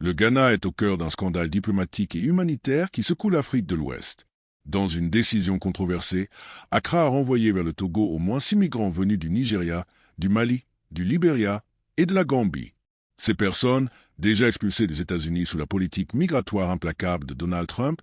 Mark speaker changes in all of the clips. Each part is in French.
Speaker 1: Le Ghana est au cœur d'un scandale diplomatique et humanitaire qui secoue l'Afrique de l'Ouest. Dans une décision controversée, Accra a renvoyé vers le Togo au moins 6 migrants venus du Nigeria, du Mali, du Libéria et de la Gambie. Ces personnes, déjà expulsées des États-Unis sous la politique migratoire implacable de Donald Trump,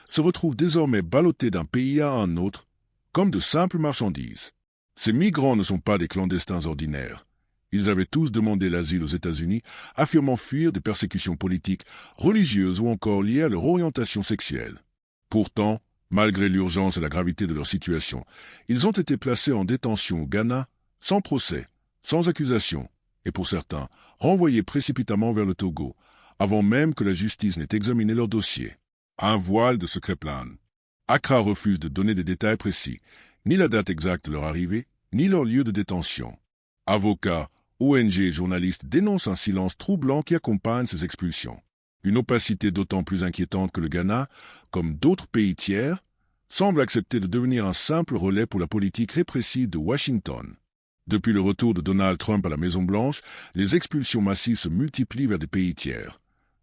Speaker 1: se retrouvent désormais ballottées d'un pays à un autre, comme de simples marchandises. Ces migrants ne sont pas des clandestins ordinaires. Ils avaient tous demandé l'asile aux États-Unis, affirmant fuir des persécutions politiques, religieuses ou encore liées à leur orientation sexuelle. Pourtant, malgré l'urgence et la gravité de leur situation, ils ont été placés en détention au Ghana, sans procès, sans accusation, et pour certains, renvoyés précipitamment vers le Togo, avant même que la justice n'ait examiné leur dossier. Un voile de secret plane. Accra refuse de donner des détails précis, ni la date exacte de leur arrivée, ni leur lieu de détention. Avocats, ONG et journalistes dénoncent un silence troublant qui accompagne ces expulsions. Une opacité d'autant plus inquiétante que le Ghana, comme d'autres pays tiers, semble accepter de devenir un simple relais pour la politique répressive de Washington. Depuis le retour de Donald Trump à la Maison-Blanche, les expulsions massives se multiplient vers des pays tiers.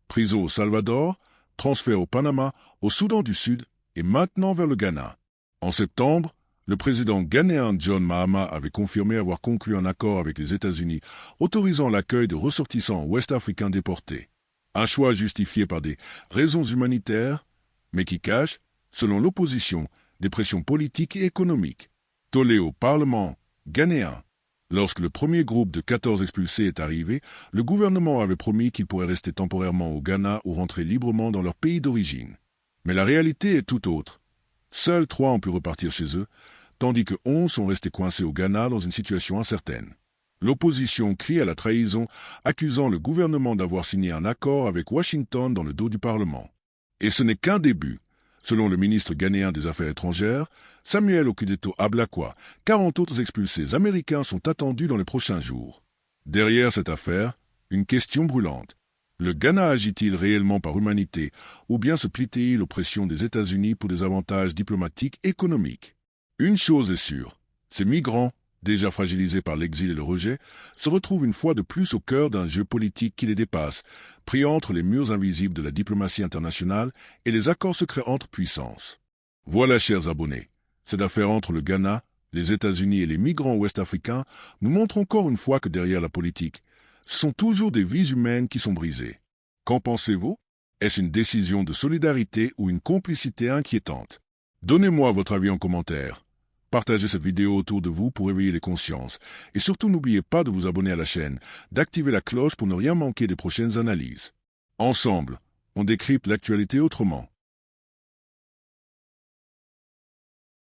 Speaker 1: Prison au Salvador, transfert au Panama, au Soudan du Sud et maintenant vers le Ghana. En septembre, le président ghanéen John Mahama avait confirmé avoir conclu un accord avec les États-Unis autorisant l'accueil de ressortissants ouest-africains déportés. Un choix justifié par des raisons humanitaires, mais qui cache, selon l'opposition, des pressions politiques et économiques. Tollé au Parlement ghanéen. Lorsque le premier groupe de 14 expulsés est arrivé, le gouvernement avait promis qu'ils pourraient rester temporairement au Ghana ou rentrer librement dans leur pays d'origine. Mais la réalité est tout autre. Seuls 3 ont pu repartir chez eux, tandis que 11 sont restés coincés au Ghana dans une situation incertaine. L'opposition crie à la trahison, accusant le gouvernement d'avoir signé un accord avec Washington dans le dos du Parlement. Et ce n'est qu'un début. Selon le ministre ghanéen des Affaires étrangères, Samuel Okudeto Ablakwa, 40 autres expulsés américains sont attendus dans les prochains jours. Derrière cette affaire, une question brûlante. Le Ghana agit-il réellement par humanité, ou bien se plie-t-il aux pressions des États-Unis pour des avantages diplomatiques et économiques? Une chose est sûre, ces migrants, déjà fragilisés par l'exil et le rejet, se retrouvent une fois de plus au cœur d'un jeu politique qui les dépasse, pris entre les murs invisibles de la diplomatie internationale et les accords secrets entre puissances. Voilà, chers abonnés, cette affaire entre le Ghana, les États-Unis et les migrants ouest-africains nous montre encore une fois que derrière la politique, ce sont toujours des vies humaines qui sont brisées. Qu'en pensez-vous? Est-ce une décision de solidarité ou une complicité inquiétante? Donnez-moi votre avis en commentaire. Partagez cette vidéo autour de vous pour éveiller les consciences. Et surtout, n'oubliez pas de vous abonner à la chaîne, d'activer la cloche pour ne rien manquer des prochaines analyses. Ensemble, on décrypte l'actualité autrement.